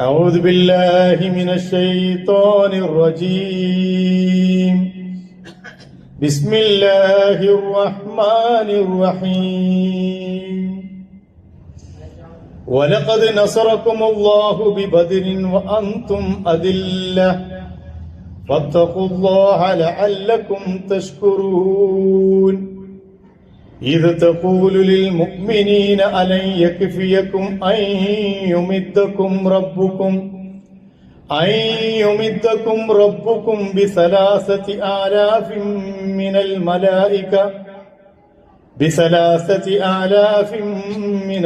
أعوذ بالله من الشيطان الرجيم بسم الله الرحمن الرحيم ولقد نصركم الله ببدر وأنتم أذلة فاتقوا الله لعلكم تشكرون إذ تقول للمؤمنين ألن يكفيكم أن يمدكم ربكم بثلاثة آلاف من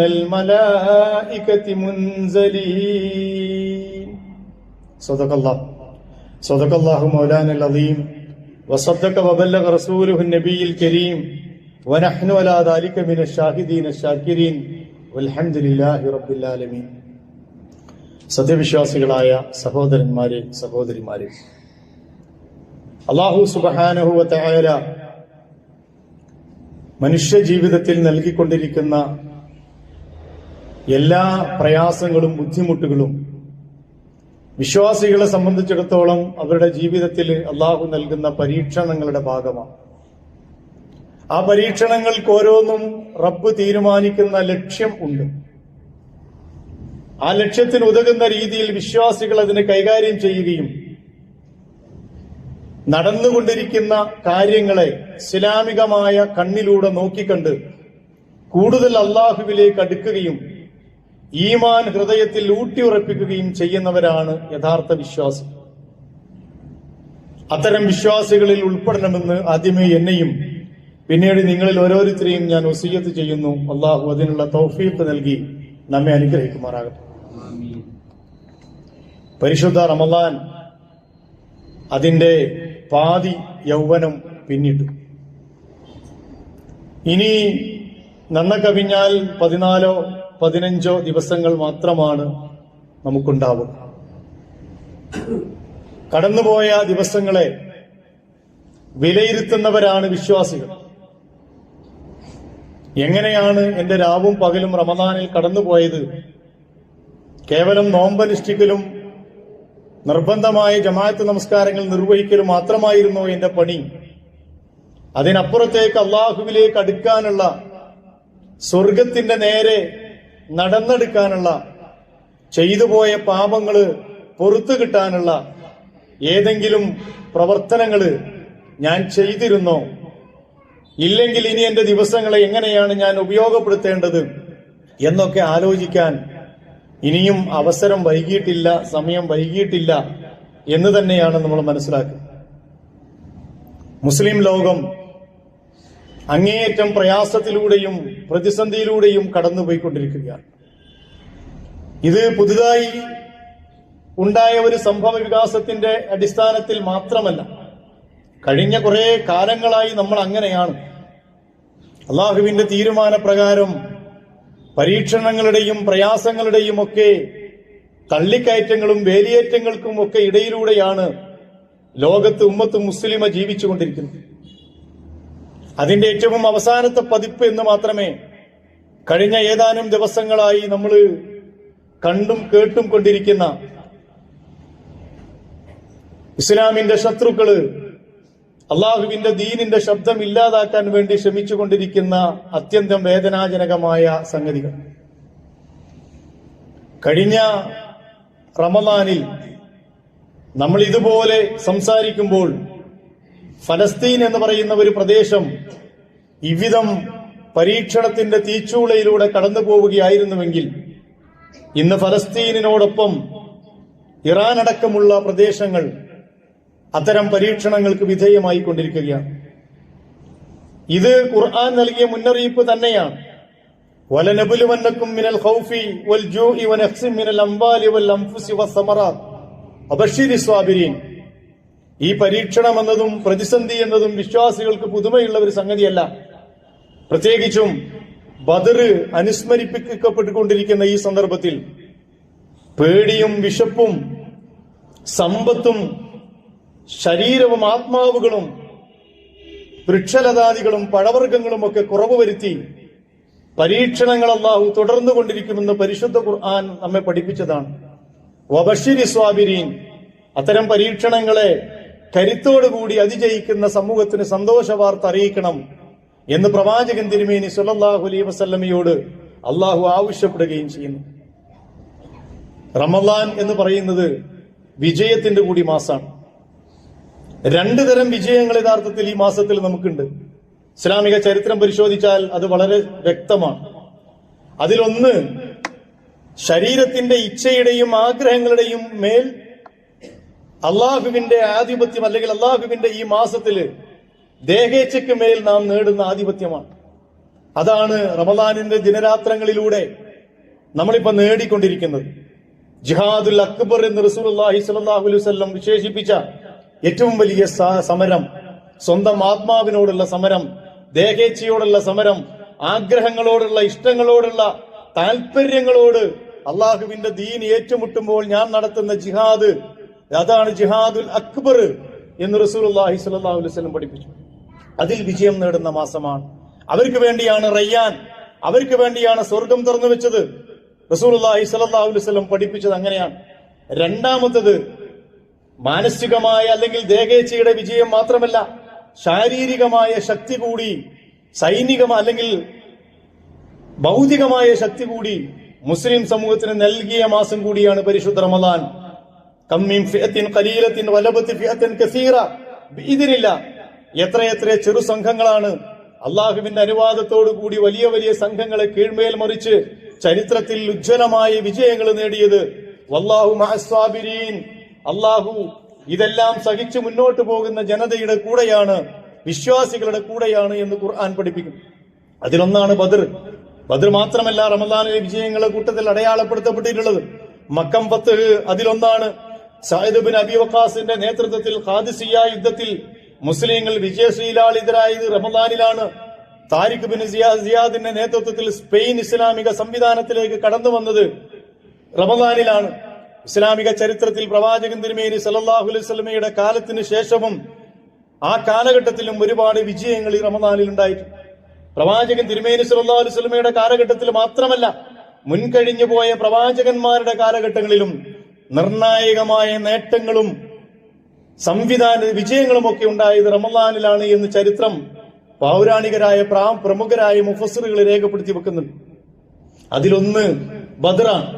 الملائكة منزلين صدق الله مولانا العظيم وصدق وبلغ رسوله النبي الكريم ونحن على ذلك من الشاهدين الشاكرين والحمد لله رب العالمين. സത്യവിശ്വാസികളായ സഹോദരന്മാരെ സഹോദരിമാരെ, അല്ലാഹു സുബ്ഹാനഹു വ തആല മനുഷ്യ ജീവിതത്തിൽ നൽകിക്കൊണ്ടിരിക്കുന്ന എല്ലാ പ്രയാസങ്ങളും ബുദ്ധിമുട്ടുകളും വിശ്വാസികളെ സംബന്ധിച്ചിടത്തോളം അവരുടെ ജീവിതത്തിൽ അല്ലാഹു നൽകുന്ന പരീക്ഷണങ്ങളുടെ ഭാഗമാണ്. ആ പരീക്ഷണങ്ങൾക്ക് ഓരോന്നും റബ്ബ് തീരുമാനിക്കുന്ന ലക്ഷ്യം ഉണ്ട്. ആ ലക്ഷ്യത്തിന് ഉതകുന്ന രീതിയിൽ വിശ്വാസികൾ അതിനെ കൈകാര്യം ചെയ്യുകയും നടന്നുകൊണ്ടിരിക്കുന്ന കാര്യങ്ങളെ ഇസ്ലാമികമായ കണ്ണിലൂടെ നോക്കിക്കണ്ട് കൂടുതൽ അള്ളാഹുവിലേക്ക് അടുക്കുകയും ഈമാൻ ഹൃദയത്തിൽ ഊട്ടിയുറപ്പിക്കുകയും ചെയ്യുന്നവരാണ് യഥാർത്ഥ വിശ്വാസി. അത്തരം വിശ്വാസികളിൽ ഉൾപ്പെടണമെന്ന് ആദ്യമേ എന്നെയും പിന്നീട് നിങ്ങളിൽ ഓരോരുത്തരെയും ഞാൻ വസിയ്യത്ത് ചെയ്യുന്നു. അള്ളാഹു അതിനുള്ള തൗഫീഖ് നൽകി നമ്മെ അനുഗ്രഹിക്കുമാറാകട്ടെ. പരിശുദ്ധ റമളാൻ അതിന്റെ പാതി യൗവനം പിന്നിട്ടു. ഇനി നന്ന കവിഞ്ഞാൽ 14-15 ദിവസങ്ങൾ മാത്രമാണ് നമുക്കുണ്ടാവുക. കടന്നുപോയ ദിവസങ്ങളെ വിലയിരുത്തുന്നവരാണ് വിശ്വാസികൾ. എങ്ങനെയാണ് എന്റെ രാവും പകലും റമദാനിൽ കടന്നുപോയത്? കേവലം നോമ്പനുഷ്ഠിക്കലും നിർബന്ധമായ ജമാഅത്ത് നമസ്കാരങ്ങൾ നിർവഹിക്കലും മാത്രമായിരുന്നോ എന്റെ പണി? അതിനപ്പുറത്തേക്ക് അള്ളാഹുവിലേക്ക് അടുക്കാനുള്ള, സ്വർഗത്തിന്റെ നേരെ നടന്നെടുക്കാനുള്ള, ചെയ്തുപോയ പാപങ്ങള് പൊറത്തു കിട്ടാനുള്ള ഏതെങ്കിലും പ്രവർത്തനങ്ങള് ഞാൻ ചെയ്തിരുന്നോ? ഇല്ലെങ്കിൽ ഇനി എന്റെ ദിവസങ്ങളെ എങ്ങനെയാണ് ഞാൻ ഉപയോഗപ്പെടുത്തേണ്ടത് എന്നൊക്കെ ആലോചിക്കാൻ ഇനിയും അവസരം വൈകിയിട്ടില്ല, സമയം വൈകിയിട്ടില്ല എന്ന് തന്നെയാണ് നമ്മൾ മനസ്സിലാക്കുന്നത്. മുസ്ലിം ലോകം അങ്ങേയറ്റം പ്രയാസത്തിലൂടെയും പ്രതിസന്ധിയിലൂടെയും കടന്നുപോയിക്കൊണ്ടിരിക്കുകയാണ്. ഇത് പുതുതായി ഉണ്ടായ ഒരു സംഭവ വികാസത്തിന്റെ അടിസ്ഥാനത്തിൽ മാത്രമല്ല, കഴിഞ്ഞ കുറെ കാലങ്ങളായി നമ്മൾ അങ്ങനെയാണ്. അള്ളാഹുവിന്റെ തീരുമാനപ്രകാരം പരീക്ഷണങ്ങളുടെയും പ്രയാസങ്ങളുടെയും ഒക്കെ തള്ളിക്കയറ്റങ്ങളും വേലിയേറ്റങ്ങൾക്കും ഒക്കെ ഇടയിലൂടെയാണ് ലോകത്ത് ഉമ്മത്ത് മുസ്ലിമ ജീവിച്ചുകൊണ്ടിരിക്കുന്നത്. അതിന്റെ ഏറ്റവും അവസാനത്തെ പതിപ്പ് എന്ന് മാത്രമേ കഴിഞ്ഞ ഏതാനും ദിവസങ്ങളായി നമ്മൾ കണ്ടും കേട്ടും കൊണ്ടിരിക്കുന്ന ഇസ്ലാമിന്റെ ശത്രുക്കള് അള്ളാഹുവിന്റെ ദീനിന്റെ ശബ്ദം ഇല്ലാതാക്കാൻ വേണ്ടി ശ്രമിച്ചുകൊണ്ടിരിക്കുന്ന അത്യന്തം വേദനാജനകമായ സംഗതികൾ. കഴിഞ്ഞ റമളാനിൽ നമ്മൾ ഇതുപോലെ സംസാരിക്കുമ്പോൾ ഫലസ്തീൻ എന്ന് പറയുന്ന ഒരു പ്രദേശം ഇவ்விധം പരീക്ഷണത്തിന്റെ തീച്ചൂളയിലൂടെ കടന്നു പോവുകയായിരുന്നുവെങ്കിൽ ഇന്ന് ഫലസ്തീനിനോടൊപ്പം ഇറാൻ അടക്കമുള്ള പ്രദേശങ്ങൾ അത്തരം പരീക്ഷണങ്ങൾക്ക് വിധേയമായി കൊണ്ടിരിക്കുകയാണ്. ഇത് ഖുർആൻ നൽകിയ മുന്നറിയിപ്പ് തന്നെയാണ്. വലനബുലുവന്നകും മിനൽ ഖൗഫി വൽ ജൂഇ വനഖ്സിൻ മിനൽ അംവാലി വൽ അൻഫുസി വസ്സമറാത്ത് വബശ്ശിരിസ് സ്വാബിരീൻ. ഈ പരീക്ഷണം എന്നതും പ്രതിസന്ധി എന്നതും വിശ്വാസികൾക്ക് പുതുമയുള്ള ഒരു സംഗതിയല്ല. പ്രത്യേകിച്ചും ബദർ അനുസ്മരിപ്പിക്കപ്പെട്ടുകൊണ്ടിരിക്കുന്ന ഈ സന്ദർഭത്തിൽ പേടിയും വിശപ്പും സമ്പത്തും ശരീരവും ആത്മാവുകളും വൃക്ഷലതാദികളും പഴവർഗ്ഗങ്ങളും ഒക്കെ കുറവ് വരുത്തി പരീക്ഷണങ്ങൾ അല്ലാഹു തുടർന്നു കൊണ്ടിരിക്കുമെന്ന് പരിശുദ്ധ ഖുർആൻ നമ്മെ പഠിപ്പിച്ചതാണ്. വബശ്ശിരി സ്വാബിരീൻ, അത്തരം പരീക്ഷണങ്ങളെ കരുത്തോടുകൂടി അതിജയിക്കുന്ന സമൂഹത്തിന് സന്തോഷ വാർത്ത അറിയിക്കണം എന്ന് പ്രവാചകൻ തിരുമേനി സ്വല്ലല്ലാഹു അലൈഹി വസല്ലമയോട് അള്ളാഹു ആവശ്യപ്പെടുകയും ചെയ്യുന്നു. റമളാൻ എന്ന് പറയുന്നത് വിജയത്തിന്റെ കൂടി മാസമാണ്. രണ്ടു തരം വിജയങ്ങൾ യഥാർത്ഥത്തിൽ ഈ മാസത്തിൽ നമുക്കുണ്ട്. ഇസ്ലാമിക ചരിത്രം പരിശോധിച്ചാൽ അത് വളരെ വ്യക്തമാണ്. അതിലൊന്ന്, ശരീരത്തിന്റെ ഇച്ഛയുടെയും ആഗ്രഹങ്ങളുടെയും മേൽ അള്ളാഹുവിന്റെ ആധിപത്യം, അല്ലെങ്കിൽ അള്ളാഹുവിന്റെ ഈ മാസത്തില് ദേഹേച്ഛയ്ക്ക് മേൽ നാം നേടുന്ന ആധിപത്യമാണ്. അതാണ് റമളാനിന്റെ ദിനരാത്രങ്ങളിലൂടെ നമ്മളിപ്പോ നേടിക്കൊണ്ടിരിക്കുന്നത്. ജിഹാദുൽ അക്ബർ എന്ന് റസൂലുള്ളാഹി സ്വല്ലല്ലാഹു അലൈഹി വസല്ലം വിശേഷിപ്പിച്ച ഏറ്റവും വലിയ സമരം, സ്വന്തം ആത്മാവിനോടുള്ള സമരം, ദേഹേച്ഛയോടുള്ള സമരം, ആഗ്രഹങ്ങളോടുള്ള, ഇഷ്ടങ്ങളോടുള്ള, താല്പര്യങ്ങളോട് അള്ളാഹുവിന്റെ ദീൻ ഏറ്റുമുട്ടുമ്പോൾ ഞാൻ നടത്തുന്ന ജിഹാദ്, അതാണ് ജിഹാദുൽ അക്ബർ എന്ന് റസൂലുള്ളാഹി സ്വല്ലല്ലാഹു അലൈഹി വസല്ലം പഠിപ്പിച്ചു. അതിൽ വിജയം നേടുന്ന മാസമാണ്. അവർക്ക് വേണ്ടിയാണ് റയ്യാൻ, അവർക്ക് വേണ്ടിയാണ് സ്വർഗം തുറന്നു വെച്ചത്. റസൂലുള്ളാഹി സ്വല്ലല്ലാഹു അലൈഹി വസല്ലം പഠിപ്പിച്ചത് അങ്ങനെയാണ്. രണ്ടാമത്തത്, മാനസികമായ അല്ലെങ്കിൽ ദേഹേച്ഛയുടെ വിജയം മാത്രമല്ല, ശാരീരികമായ ശക്തി കൂടി, അല്ലെങ്കിൽ ഭൗതികമായ ശക്തി കൂടി മുസ്ലിം സമൂഹത്തിന് നൽകിയ മാസം കൂടിയാണ് പരിശുദ്ധ റമളാൻ. കമ്മിൻ ഫിഅത്തിൻ ഖലീലത്തിൻ വലബത്തി ഫിഅത്തൻ കസീറ ബിഇദ്നില്ലാഹ്. എത്രയെത്ര ചെറു സംഘങ്ങളാണ് അള്ളാഹുവിന്റെ അനുവാദത്തോടു കൂടി വലിയ വലിയ സംഘങ്ങളെ കീഴ്മേൽ മറിച്ച് ചരിത്രത്തിൽ ഉജ്ജ്വലമായ വിജയങ്ങൾ നേടിയത്. വല്ലാഹു മഅസ്സാബിരീൻ, അള്ളാഹു ഇതെല്ലാം സഹിച്ചു മുന്നോട്ട് പോകുന്ന ജനതയുടെ കൂടെയാണ്, വിശ്വാസികളുടെ കൂടെയാണ് എന്ന് ഖുർആൻ പഠിപ്പിക്കും. അതിലൊന്നാണ് ബദർ. ബദർ മാത്രമല്ല റമളാനിലെ വിജയങ്ങളുടെ കൂട്ടത്തിൽ അടയാളപ്പെടുത്തപ്പെട്ടിട്ടുള്ളത്. മക്കം ഫത്ഹ് അതിലൊന്നാണ്. സഅദ് ബിൻ അബി വഖാസിന്റെ നേതൃത്വത്തിൽ ഖാദിസിയ്യ യുദ്ധത്തിൽ മുസ്ലിങ്ങൾ വിജയശ്രീലാളിതരായത് റമളാനിലാണ്. താരിഖ് ബിൻ സിയാദിന്റെ നേതൃത്വത്തിൽ സ്പെയിൻ ഇസ്ലാമിക സംവിധാനത്തിലേക്ക് കടന്നു വന്നത് റമളാനിലാണ്. ഇസ്ലാമിക ചരിത്രത്തിൽ പ്രവാചകൻ തിരുമേനി സല്ലല്ലാഹു അലൈഹി വസല്ലമയുടെ കാലത്തിന് ശേഷവും ആ കാലഘട്ടത്തിലും ഒരുപാട് വിജയങ്ങൾ ഈ റമളാനിൽ ഉണ്ടായിട്ടുണ്ട്. പ്രവാചകൻ തിരുമേനി സല്ലല്ലാഹു അലൈഹി വസല്ലമയുടെ കാലഘട്ടത്തിൽ മാത്രമല്ല, മുൻകഴിഞ്ഞു പോയ പ്രവാചകന്മാരുടെ കാലഘട്ടങ്ങളിലും നിർണായകമായ നേട്ടങ്ങളും സംവിധാന വിജയങ്ങളും ഒക്കെ ഉണ്ടായത് റമളാനിലാണ് എന്ന് ചരിത്രം പൗരാണികരായ പ്രമുഖരായ മുഫസ്സിറുകൾ രേഖപ്പെടുത്തി വെക്കുന്നുണ്ട്. അതിലൊന്ന് ബദറാണ്.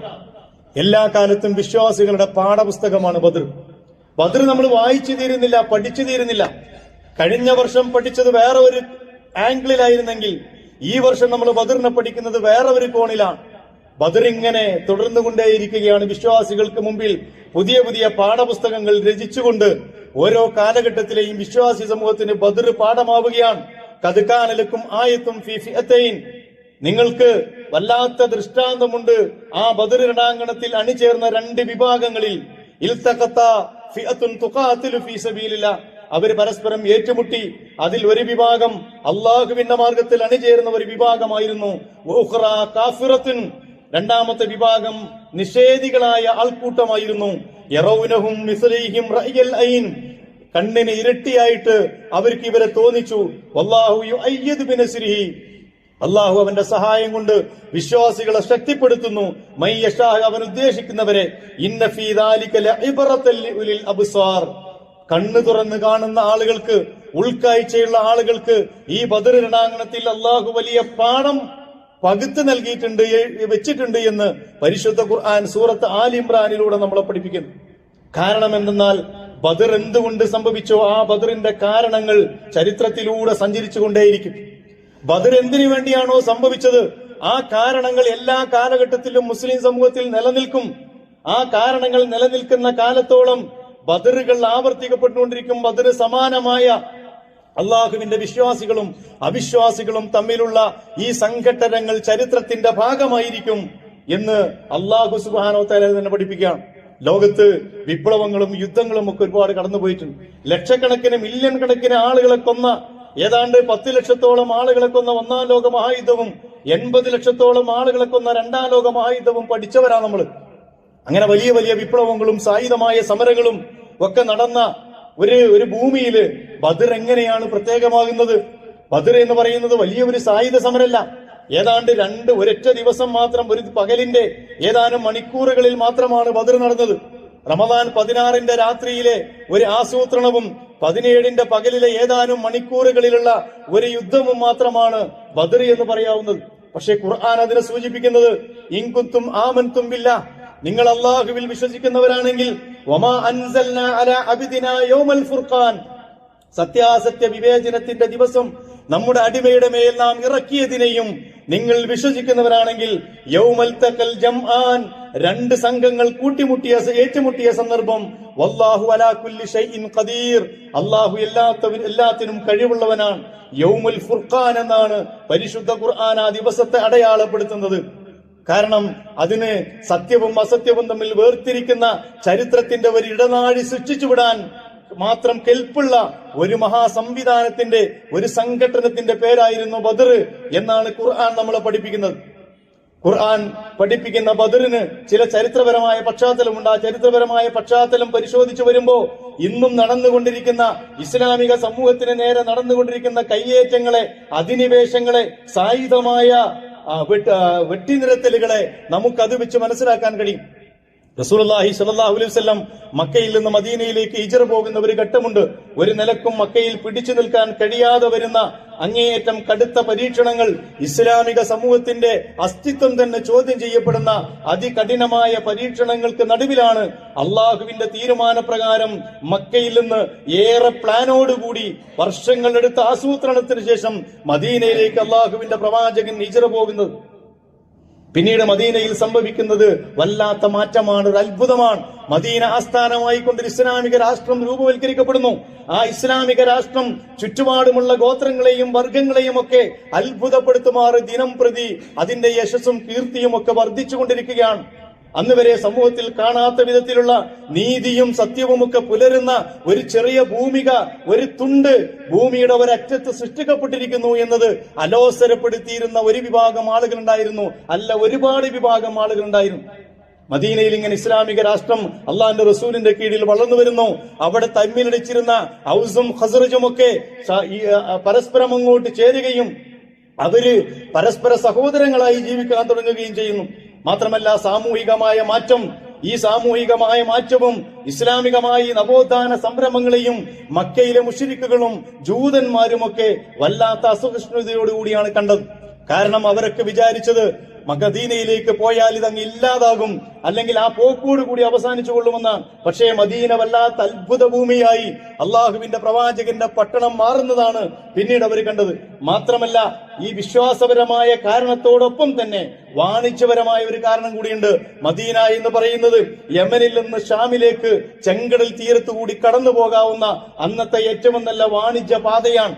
എല്ലാ കാലത്തും വിശ്വാസികളുടെ പാഠപുസ്തകമാണ് ബദർ. ബദർ നമ്മൾ വായിച്ചു തീരുന്നില്ല, പഠിച്ചു തീരുന്നില്ല. കഴിഞ്ഞ വർഷം പഠിച്ചത് വേറെ ഒരു ആംഗിളിലായിരുന്നെങ്കിൽ ഈ വർഷം നമ്മൾ ബദറിനെ പഠിക്കുന്നത് വേറെ ഒരു കോണിലാണ്. ബദർ ഇങ്ങനെ തുടർന്നുകൊണ്ടേയിരിക്കുകയാണ്. വിശ്വാസികൾക്ക് മുമ്പിൽ പുതിയ പുതിയ പാഠപുസ്തകങ്ങൾ രചിച്ചുകൊണ്ട് ഓരോ കാലഘട്ടത്തിലെയും വിശ്വാസി സമൂഹത്തിന് ബദർ പാഠമാവുകയാണ്. ഖദ് കാന ലക്കും ആയത്തും ഫീ ഫിഅത്തൈൻ, നിങ്ങൾക്ക് വല്ലാത്ത ദൃഷ്ടാന്തമുണ്ട് ആ ബദർ രണാങ്കണത്തിൽ അണിചേർന്ന രണ്ട് വിഭാഗങ്ങളിൽ. ഇൽതഖത ഫിഅത്തുൻ തുഖാതിലു ഫീ സബീലില്ലാഹ്, അവർ പരസ്പരം ഏറ്റുമുട്ടി. അതിൽ ഒരു വിഭാഗം അള്ളാഹുവിന്റെ മാർഗത്തിൽ അണിചേർന്ന ഒരു വിഭാഗമായിരുന്നു. വഉഖറ കാഫിറത്തുൻ, രണ്ടാമത്തെ വിഭാഗം നിഷേധികളായ ആൾക്കൂട്ടമായിരുന്നു. യറൗനഹും മിസ്ലൈഹിം റഅയൽ ഐൻ, കണ്ണിന് ഇരട്ടിയായിട്ട് അവർക്ക് ഇവരെ തോന്നിച്ചു. വല്ലാഹു യുഅയ്യിദു ബിനസ്രിഹി, അള്ളാഹു അവന്റെ സഹായം കൊണ്ട് വിശ്വാസികളെ ശക്തിപ്പെടുത്തുന്നു. മൻ യശാഅ, അവൻ ഉദ്ദേശിക്കുന്നവരെ. ഇന്ന ഫീ ദാലിക ലഇബ്റതൻ ലിഉലിൽ അബ്സാർ, കണ്ണ് തുറന്ന് കാണുന്ന ആളുകൾക്ക്, ഉൾക്കാഴ്ചയുള്ള ആളുകൾക്ക് ഈ ബദർ രണാങ്കണത്തിൽ അള്ളാഹു വലിയ പാഠം പകുത്ത് നൽകിയിട്ടുണ്ട്, വെച്ചിട്ടുണ്ട് എന്ന് പരിശുദ്ധ ഖുർആൻ സൂറത്ത് ആൽ ഇമ്രാനിലൂടെ നമ്മളെ പഠിപ്പിക്കുന്നു. കാരണം എന്തെന്നാൽ ബദർ എന്തുകൊണ്ട് സംഭവിച്ചോ ആ ബദറിന്റെ കാരണങ്ങൾ ചരിത്രത്തിലൂടെ സഞ്ചരിച്ചുകൊണ്ടേയിരിക്കും. ബദർ എന്തിനു വേണ്ടിയാണോ സംഭവിച്ചത് ആ കാരണങ്ങൾ എല്ലാ കാലഘട്ടത്തിലും മുസ്ലിം സമൂഹത്തിൽ നിലനിൽക്കും. ആ കാരണങ്ങൾ നിലനിൽക്കുന്ന കാലത്തോളം ബദറുകൾ ആവർത്തിക്കപ്പെട്ടുകൊണ്ടിരിക്കും. ബദർ സമാനമായ അള്ളാഹുവിന്റെ വിശ്വാസികളും അവിശ്വാസികളും തമ്മിലുള്ള ഈ സംഘട്ടനങ്ങൾ ചരിത്രത്തിന്റെ ഭാഗമായിരിക്കും എന്ന് അള്ളാഹു സുബ്ഹാനഹു വ തആല തന്നെ പഠിപ്പിക്കുകയാണ്. ലോകത്ത് വിപ്ലവങ്ങളും യുദ്ധങ്ങളും ഒക്കെ ഒരുപാട് കടന്നുപോയിട്ടുണ്ട്. ലക്ഷക്കണക്കിന് മില്യൺ കണക്കിന് ആളുകളെ കൊന്ന, ഏതാണ്ട് 10 ലക്ഷത്തോളം ആളുകളെ കൊന്ന ഒന്നാം ലോക മഹായുദ്ധവും 80 ലക്ഷത്തോളം ആളുകളെ കൊന്ന രണ്ടാം ലോക മഹായുദ്ധവും പഠിച്ചവരാ നമ്മൾ. അങ്ങനെ വലിയ വലിയ വിപ്ലവങ്ങളും സായുധമായ സമരങ്ങളും ഒക്കെ നടന്ന ഒരു ഭൂമിയില് ബദർ എങ്ങനെയാണ് പ്രത്യേകമാകുന്നത്? ബദർ എന്ന് പറയുന്നത് വലിയ ഒരു സായുധ സമരമല്ല, ഏതാണ്ട് ഒരൊറ്റ ദിവസം മാത്രം, ഒരു പകലിന്റെ ഏതാനും മണിക്കൂറുകളിൽ മാത്രമാണ് ബദർ നടന്നത്. റമദാൻ 16 രാത്രിയിലെ ഒരു ആസൂത്രണവും 17 പകലിലെ ഏതാനും മണിക്കൂറുകളിലുള്ള ഒരു യുദ്ധവും മാത്രമാണ് ബദർ എന്ന് പറയാവുന്നത്. പക്ഷേ ഖുർആൻ അതിനെ സൂചിപ്പിക്കുന്നത് ഇൻ കുന്തും ആമൻതും ബില്ലാഹ്, നിങ്ങൾ അല്ലാഹുവിൽ വിശ്വസിക്കുന്നവരാണെങ്കിൽ വമാ അൻസൽനാ അലാ അബ്ദിനാ യൗമൽ ഫുർഖാൻ, സത്യാസത്യ വിവേചനത്തിന്റെ ദിവസം നമ്മുടെ അടിമയുടെ മേൽ നാം ഇറക്കിയതിനെയും നിങ്ങൾ വിശ്വസിക്കുന്നവരാണെങ്കിൽ യൗമൽ തഖൽ ജംആൻ, രണ്ട് സംഘങ്ങൾ ഏറ്റുമുട്ടിയ സന്ദർഭം, വല്ലാഹു അലാ കുല്ലി ഷൈഇൻ ഖദീർ, അല്ലാഹു എല്ലാത്തിനും കഴിവുള്ളവനാണ്. യൗമുൽ ഫുർഖാൻ എന്നാണ് പരിശുദ്ധ ഖുർആൻ ആ ദിവസത്തെ അടയാളപ്പെടുത്തുന്നത്. കാരണം അതിന് സത്യവും അസത്യവും തമ്മിൽ വേർതിരിക്കുന്ന ചരിത്രത്തിന്റെ ഒരു ഇടനാഴി സൃഷ്ടിച്ചുവിടാൻ മാത്രം കെൽപ്പുള്ള ഒരു മഹാസംവിധാനത്തിന്റെ, ഒരു സംഘടനത്തിന്റെ പേരായിരുന്നു ബദർ എന്നാണ് ഖുർആൻ നമ്മളെ പഠിപ്പിക്കുന്നത്. ഖുർആൻ പഠിപ്പിക്കുന്ന ബദറിന് ചില ചരിത്രപരമായ പശ്ചാത്തലമുണ്ട്. ആ ചരിത്രപരമായ പശ്ചാത്തലം പരിശോധിച്ചു വരുമ്പോ ഇന്നും നടന്നുകൊണ്ടിരിക്കുന്ന ഇസ്ലാമിക സമൂഹത്തിന് നേരെ നടന്നുകൊണ്ടിരിക്കുന്ന കയ്യേറ്റങ്ങളെ, അധിനിവേശങ്ങളെ, സായുധമായ വെട്ടിനിരത്തലുകളെ നമുക്കത് വെച്ച് മനസ്സിലാക്കാൻ കഴിയും. റസൂലുള്ളാഹി സ്വല്ലല്ലാഹു അലൈഹി വസല്ലം മക്കയിൽ നിന്ന് മദീനയിലേക്ക് ഹിജ്റ പോകുന്ന ഒരു ഘട്ടമുണ്ട്. ഒരു നിലക്കും മക്കയിൽ പിടിച്ചു നിൽക്കാൻ കഴിയാതെ വരുന്ന അങ്ങേയറ്റം കടുത്ത പരീക്ഷണങ്ങൾ, ഇസ്ലാമിക സമൂഹത്തിന്റെ അസ്തിത്വം തന്നെ ചോദ്യം ചെയ്യപ്പെടുന്ന അതികഠിനമായ പരീക്ഷണങ്ങൾക്ക് നടുവിലാണ് അള്ളാഹുവിന്റെ തീരുമാനപ്രകാരം മക്കയിൽ നിന്ന് ഏറെ പ്ലാനോടുകൂടി വർഷങ്ങളെടുത്ത ആസൂത്രണത്തിന് ശേഷം മദീനയിലേക്ക് അള്ളാഹുവിന്റെ പ്രവാചകൻ ഹിജ്റ പോകുന്നത്. പിന്നീട് മദീനയിൽ സംഭവിക്കുന്നത് വല്ലാത്ത മാറ്റമാണ്, ഒരു അത്ഭുതമാണ്. മദീന ആസ്ഥാനമായി കൊണ്ട് ഇസ്ലാമിക രാഷ്ട്രം രൂപവൽക്കരിക്കപ്പെടുന്നു. ആ ഇസ്ലാമിക രാഷ്ട്രം ചുറ്റുപാടുമുള്ള ഗോത്രങ്ങളെയും വർഗങ്ങളെയും ഒക്കെ അത്ഭുതപ്പെടുത്തുമാറ് ദിനം പ്രതി അതിന്റെ യശസ്സും കീർത്തിയും ഒക്കെ വർദ്ധിച്ചുകൊണ്ടിരിക്കുകയാണ്. അന്ന് വരെ സമൂഹത്തിൽ കാണാത്ത വിധത്തിലുള്ള നീതിയും സത്യവും ഒക്കെ പുലരുന്ന ഒരു ചെറിയ ഭൂമിക, ഒരു തുണ്ട് ഭൂമിയുടെ ഒരറ്റത്ത് സൃഷ്ടിക്കപ്പെട്ടിരിക്കുന്നു എന്നത് അലോസരപ്പെടുത്തിയിരുന്ന ഒരു വിഭാഗം ആളുകളുണ്ടായിരുന്നു. അല്ല, ഒരുപാട് വിഭാഗം ആളുകളുണ്ടായിരുന്നു. മദീനയിൽ ഇങ്ങനെ ഇസ്ലാമിക രാഷ്ട്രം അള്ളാഹിന്റെ റസൂലിന്റെ കീഴിൽ വളർന്നു വരുന്നു. അവിടെ തമ്മിലടിച്ചിരുന്ന ഔസും ഖസ്റജും ഒക്കെ പരസ്പരം അങ്ങോട്ട് ചേരുകയും അവര് പരസ്പര സഹോദരങ്ങളായി ജീവിക്കാൻ തുടങ്ങുകയും ചെയ്യുന്നു. മാത്രമല്ല, സാമൂഹികമായ മാറ്റം, ഈ സാമൂഹികമായ മാറ്റവും ഇസ്ലാമികമായി നവോത്ഥാന സംരംഭങ്ങളെയും മക്കയിലെ മുശ്രിക്കുകളും ജൂതന്മാരുമൊക്കെ വല്ലാത്ത അസഹിഷ്ണുതയോടുകൂടിയാണ് കണ്ടത്. കാരണം അവരൊക്കെ വിചാരിച്ചത് മദീനയിലേക്ക് പോയാൽ ഇതങ്ങ് ഇല്ലാതാകും, അല്ലെങ്കിൽ ആ പോക്കോടുകൂടി അവസാനിച്ചു കൊള്ളുമെന്നാണ്. പക്ഷേ മദീന വല്ലാത്ത അത്ഭുത ഭൂമിയായി അള്ളാഹുവിന്റെ പ്രവാചകന്റെ പട്ടണം മാറുന്നതാണ് പിന്നീട് അവർ കണ്ടത്. മാത്രമല്ല, ഈ വിശ്വാസപരമായ കാരണത്തോടൊപ്പം തന്നെ വാണിജ്യപരമായ ഒരു കാരണം കൂടിയുണ്ട്. മദീന എന്ന് പറയുന്നത് യമനിൽ നിന്ന് ഷാമിലേക്ക് ചെങ്കടൽ തീരത്തുകൂടി കടന്നു പോകാവുന്ന അന്നത്തെ ഏറ്റവും നല്ല വാണിജ്യ പാതയാണ്.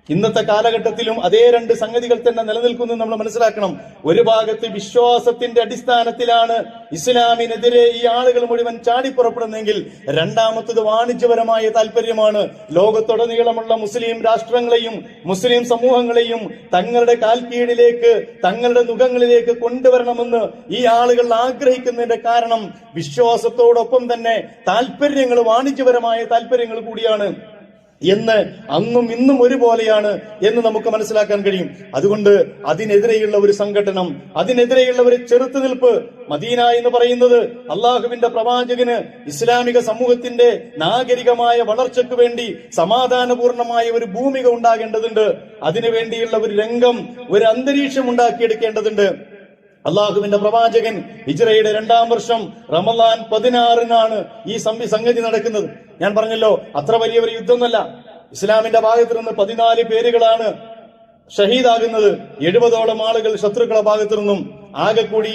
ഇന്നത്തെ കാലഘട്ടത്തിലും അതേ രണ്ട് സംഗതികൾ തന്നെ നിലനിൽക്കുന്നു നമ്മൾ മനസ്സിലാക്കണം. ഒരു ഭാഗത്ത് വിശ്വാസത്തിന്റെ അടിസ്ഥാനത്തിലാണ് ഇസ്ലാമിനെതിരെ ഈ ആളുകൾ മുഴുവൻ ചാടിപ്പുറപ്പെടുന്നെങ്കിൽ, രണ്ടാമത്തത് വാണിജ്യപരമായ താല്പര്യമാണ്. ലോകത്തുടനീളമുള്ള മുസ്ലിം രാഷ്ട്രങ്ങളെയും മുസ്ലിം സമൂഹങ്ങളെയും തങ്ങളുടെ കാൽക്കീഴിലേക്ക്, തങ്ങളുടെ മുഖങ്ങളിലേക്ക് കൊണ്ടുവരണമെന്ന് ഈ ആളുകൾ ആഗ്രഹിക്കുന്നതിന്റെ കാരണം വിശ്വാസത്തോടൊപ്പം തന്നെ താല്പര്യങ്ങൾ, വാണിജ്യപരമായ താല്പര്യങ്ങൾ കൂടിയാണ് എന്ന് അന്നും ഇന്നും ഒരുപോലെയാണ് എന്ന് നമുക്ക് മനസ്സിലാക്കാൻ കഴിയും. അതുകൊണ്ട് അതിനെതിരെയുള്ള ഒരു സംഘടനം, അതിനെതിരെയുള്ള ഒരു ചെറുത്തുനിൽപ്പ്, മദീന എന്ന് പറയുന്നത് അള്ളാഹുവിന്റെ പ്രവാചകന് ഇസ്ലാമിക സമൂഹത്തിന്റെ നാഗരികമായ വളർച്ചയ്ക്ക് വേണ്ടി സമാധാനപൂർണമായ ഒരു ഭൂമിക ഉണ്ടാകേണ്ടതുണ്ട്. അതിനുവേണ്ടിയുള്ള ഒരു രംഗം, ഒരു അന്തരീക്ഷം ഉണ്ടാക്കിയെടുക്കേണ്ടതുണ്ട്. അള്ളാഹുവിന്റെ പ്രവാചകൻ ഹിജ്റയുടെ 2-ാം വർഷം റമദാൻ 16-നാണ് ഈ സംഗതി നടക്കുന്നത്. ഞാൻ പറഞ്ഞല്ലോ, അത്ര വലിയ ഒരു യുദ്ധമൊന്നുമല്ല. ഇസ്ലാമിന്റെ ഭാഗത്ത് നിന്ന് 14 പേരുകളാണ് ഷഹീദാകുന്നത്. 70ഓളം ആളുകൾ ശത്രുക്കളുടെ ഭാഗത്തു നിന്നും. ആകെ കൂടി